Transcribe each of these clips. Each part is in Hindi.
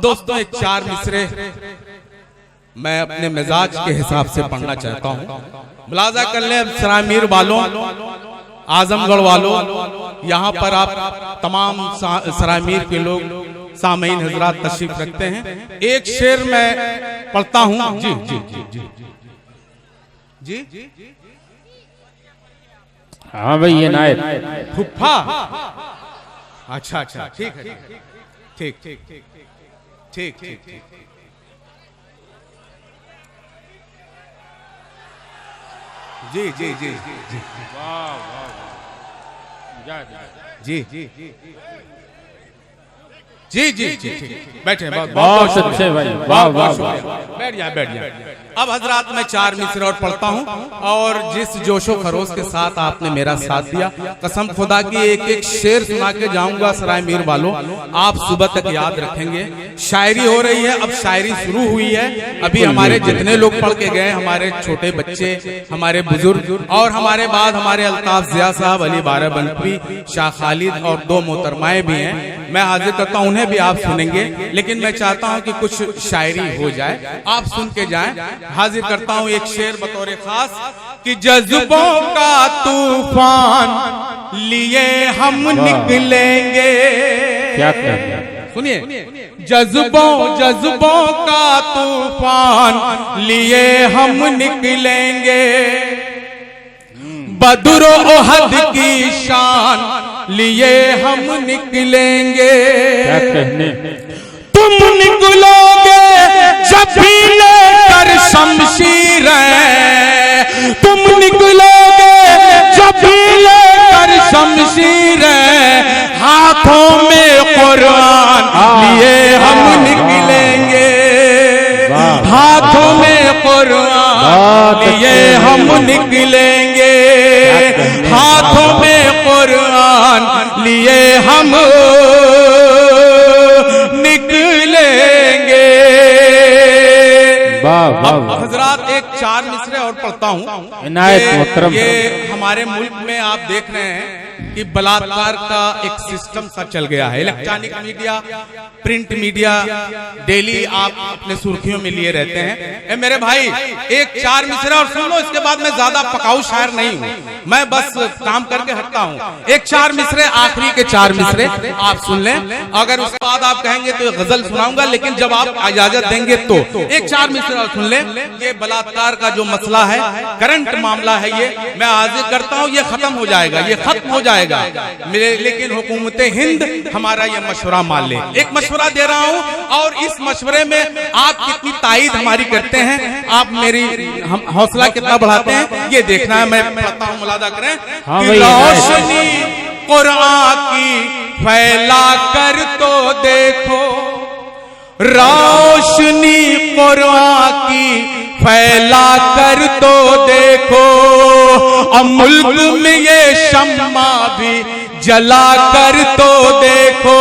अब दोस्तों एक 4 मिसरे मैं अपने मिजाज के हिसाब से पढ़ना चाहता हूँ। मुलाजा कर ले सरामीर वालों, आजमगढ़ वालों, यहाँ पर आप तमाम सरामीर के लोग सामईन हजरात तशरीफ रखते हैं। एक शेर मैं पढ़ता हूँ। जी जी जी जी जी जी हाँ भाई ये नायब फुफ्फा, अच्छा अच्छा ठीक है, ठीक ठीक ठीक ठीक ठीक ठीक जी जी जी जी वाह वाह जी जी जी जी जी ठीक, बैठे। बहुत अच्छे भाई, वाह वाह वाह। बैठ जाए बैठ जाए। अब हजरात मैं 4 मिसरे और पढ़ता हूँ, और जिस जोशो खरोश के साथ आपने मेरा साथ दिया, कसम खुदा की एक एक शेर सुना के जाऊंगा सरायमीर वालों, आप सुबह तक याद रखेंगे। शायरी हो रही है, अब शायरी शुरू हुई है। अभी हमारे जितने लोग पढ़ के गए, हमारे छोटे बच्चे, हमारे बुजुर्ग, और हमारे बाद हमारे अल्ताफ जिया साहब, अली बाराबंकी, शाह खालिद और 2 मोहतरमाएं भी हैं। मैं हाजिर करता हूँ, उन्हें भी आप सुनेंगे, लेकिन मैं चाहता हूँ कि कुछ शायरी हो जाए, आप सुन के जाएं। हाजिर करता हूँ एक शेर बतौर खास कि जज्बों का तूफान लिए हम निकलेंगे। क्या कहते सुनिए, जज्बों का तूफान लिए हम निकलेंगे, बदरो ओहद की शान लिए हम निकलेंगे। क्या कहने, तुम निकलोगे जब भी लेकर शमशीरें, तुम निकलोगे जब भी लेकर शमशीरें, हाथों में कुरान लिए हम निकलेंगे, हाथों में कुरान लिए हम निकलेंगे, हाथों में कुरान लिए हम निकलेंगे। अब हजरात एक 4 मिसरे और पढ़ता हूँ। ये हमारे मुल्क में आप देख रहे हैं कि बलात्कार का एक सिस्टम सा चल गया है। Electronic media, print media daily आप अपने सुर्खियों में लिए रहते हैं। मेरे भाई एक 4 मिसरे और सुन लो, इसके बाद मैं ज्यादा पकाऊ शायर नहीं हूँ, मैं बस काम करके हटता हूँ। एक 4 मिसरे, आखिरी के 4 मिसरे आप सुन लें, अगर उसके बाद आप कहेंगे तो गजल सुनाऊंगा, लेकिन जब आप इजाजत देंगे तो एक 4 मिसरे और सुन लें। ये बलात्कार का जो मसला है, करंट मामला है, ये मैं हाजिर करता हूँ, ये खत्म हो जाएगा, ये खत्म हो जाएगा, लेकिन हुकूमत हिंद हमारा ये मशवरा मान ले। एक मशवरा दे रहा हूँ, और इस मशवरे में आप कितनी ताईद हमारी करते हैं, आप मेरी हौसला कितना बढ़ाते हैं, ये देखना है। मैं पढ़ता हूँ, मुलादा करें। रोशनी कुरान की फैला कर तो देखो, रोशनी कुरान की फैला कर तो देखो, और मुल्क में ये शम्मा भी जला कर तो देखो,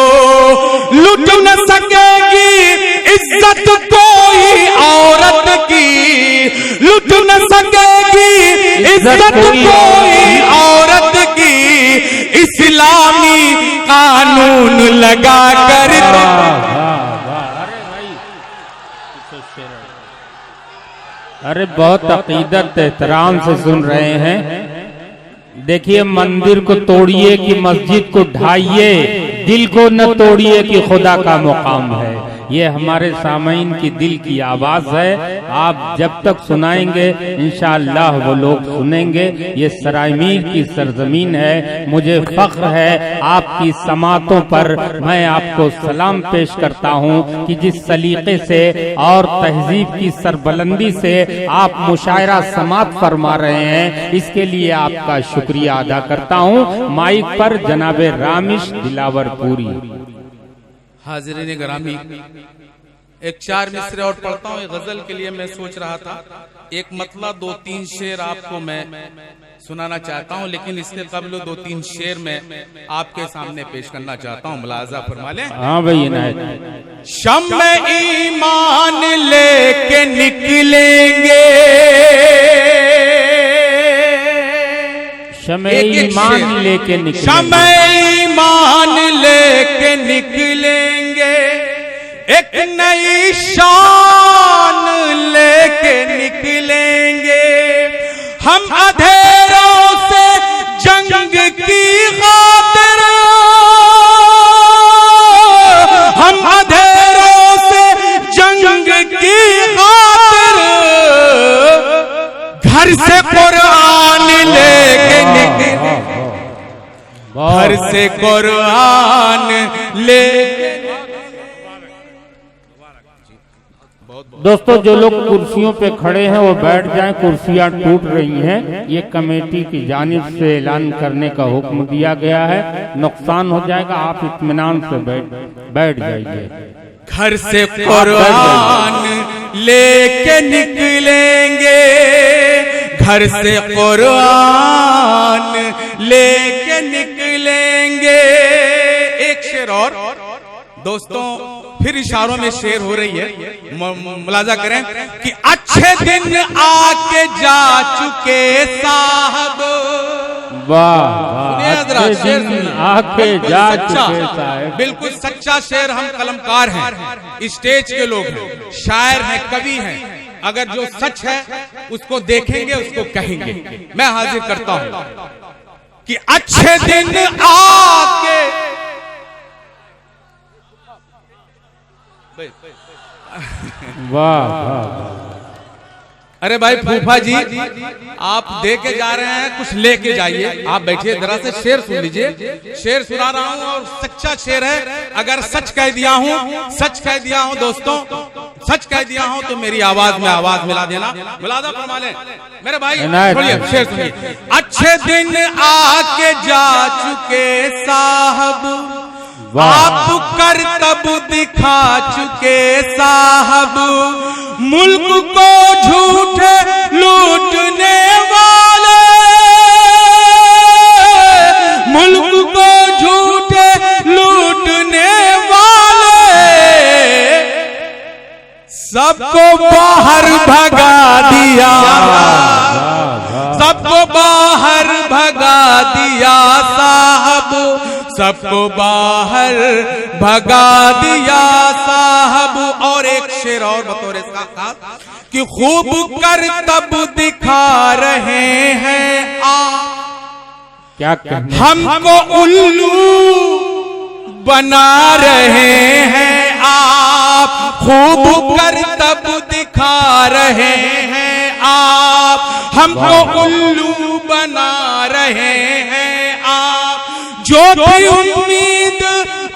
लुट न सकेगी इज्जत कोई औरत की, लुट न सकेगी इज्जत कोई औरत की, इस्लामी कानून लगा कर अरे बहुत अकीदत एहतराम से सुन रहे हैं। देखिए, मंदिर को तोड़िए कि मस्जिद को ढाइए, दिल को न तोड़िए कि खुदा का मुकाम है। ये हमारे सामईन की दिल की आवाज है। आप जब तक सुनाएंगे इंशाअल्लाह वो लोग सुनेंगे। ये सरायमीर की सरजमीन है। मुझे फख्र है आपकी समातों पर। मैं आपको सलाम पेश करता हूँ कि जिस सलीके से और तहजीब की सरबलंदी से आप मुशायरा समात फरमा रहे हैं, इसके लिए आपका शुक्रिया अदा करता हूँ। माइक पर जनाबे रामिश दिलावर पूरी। हाज़िरीन गिरामी, एक 4 मिसरे और पढ़ता हूँ। गजल के लिए मैं सोच रहा था एक मतलब 2-3 शेर आपको मैं सुनाना चाहता हूँ, लेकिन इसके कबल 2-3 शेर मैं आपके सामने पेश करना चाहता हूँ। मुलाजा फरमा लें। हाँ भाई, शम्मे ईमान लेके निकलेंगे, शम्मे ईमान लेके निकलेंगे, शम्मे ईमान लेके निकलेंगे, एक नई शान लेके निकलेंगे, हम अंधेरों से जंग की खातिर, हम अंधेरों से जंग की खातिर घर से कुरान लेके निकले, घर से कुरान ले। दोस्तों जो लोग कुर्सियों पे खड़े हैं वो बैठ जाएं, कुर्सियां टूट रही हैं। ये कमेटी की जानिब से ऐलान करने का हुक्म दिया गया है, नुकसान हो जाएगा, आप इत्मीनान से बैठ जाइए। घर से कुरान लेके निकलेंगे, घर से कुरान लेके निकलेंगे। एक शेर और दोस्तों, फिर इशारों में शेर हो रही है, मुलाजा करें कि अच्छे दिन आके जा चुके साहब। वाह, अच्छे दिन आके जा चुके साहब। बिल्कुल सच्चा शेर। हम कलमकार हैं, स्टेज के लोग हैं, शायर हैं, कवि हैं। अगर जो सच है उसको देखेंगे, उसको कहेंगे। मैं हाजिर करता हूं कि अच्छे दिन आके वाह। अरे भाई फूफा जी, आप दे के जा रहे हैं, कुछ लेके जाइए। आप बैठिए, जरा से शेर सुन लीजिए। शेर सुना रहा हूं और सच्चा शेर है। अगर सच कह दिया हूं, सच कह दिया हूं दोस्तों, सच कह दिया हूं तो मेरी आवाज में आवाज मिला देना, मुलादा फरमा लें मेरे भाई। सुनिए, शेर सुनिए। अच्छे दिन आके जा चुके साहब, आप करतब दिखा चुके साहब, मुल्क को झूठे लूटने वाले, मुल्क को झूठे लूटने वाले, सबको बाहर भगा दिया, सबको बाहर भगा दिया साहब, सबको बाहर भगा दिया साहब। और एक शेर और बतौर इसका खास कि खूब कर तब दिखा रहे हैं आप, क्या कहने? हमको उल्लू बना रहे हैं आप, खूब कर तब दिखा रहे हैं आप, हमको उल्लू बना रहे हैं आप। जो थी उम्मीद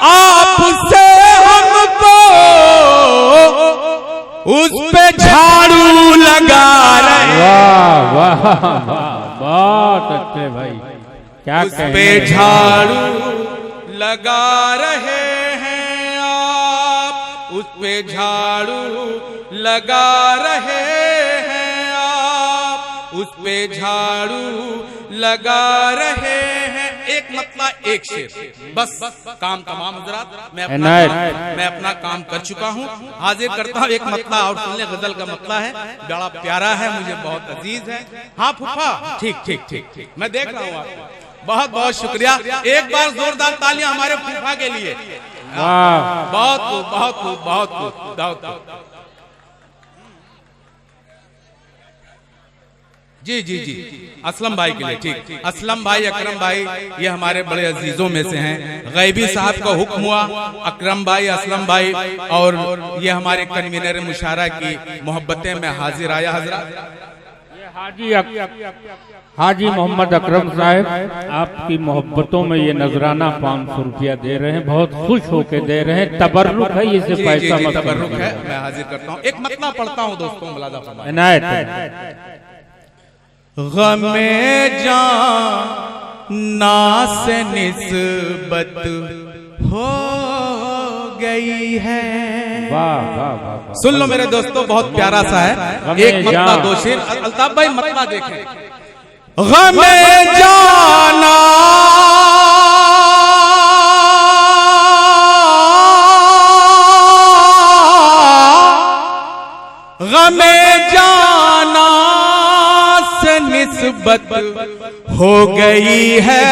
आपसे हमको, उस पे झाड़ू लगा रहे। वाह वाह वाह, बहुत अच्छे भाई, क्या उस पे झाड़ू लगा रहे हैं आप, उस पे झाड़ू लगा रहे हैं आप, उस पे झाड़ू लगा रहे हैं। एक मतला एक शेर, बस काम तमाम हजरात। मैं अपना काम कर चुका हूँ, हाजिर करता हूँ एक मतला और सुन ले। गजल का मतला है, बड़ा प्यारा है, मुझे बहुत अजीज है। हाँ फूफा, ठीक ठीक ठीक ठीक, मैं देख रहा हूँ आपको। बहुत बहुत शुक्रिया। एक बार जोरदार तालियां हमारे फूफा के लिए। बहुत खूब, बहुत खूब, बहुत खूब, बहुत खूब। जी जी जी, असलम भाई के लिए, ठीक। असलम भाई, अकरम भाई, ये हमारे बड़े अजीजों में से हैं। गैबी साहब का हुक्म हुआ, अकरम भाई, असलम भाई और ये हमारे कन्वीनर मुशारा की मोहब्बतें में हाजिर आया। हजरत हाजी मोहम्मद अकरम साहब आपकी मोहब्बतों में ये नजराना 500 रुपया दे रहे हैं, बहुत खुश होके दे रहे हैं। तबर्रुक है, ये से पैसा मत, तबर्रुक है। मैं हाजिर करता हूँ, एक मतला पढ़ता हूँ दोस्तों, मुलादा फरमाएं। इनायत। गमे जाना से निस्बत हो गई है। वाह वाह वाह, सुन लो मेरे दोस्तों, बहुत प्यारा सा है। एक मतला दो शेर। अल्ताफ भाई मतला देखें। गमे जाना गमे जाना से निस्बत हो गई है,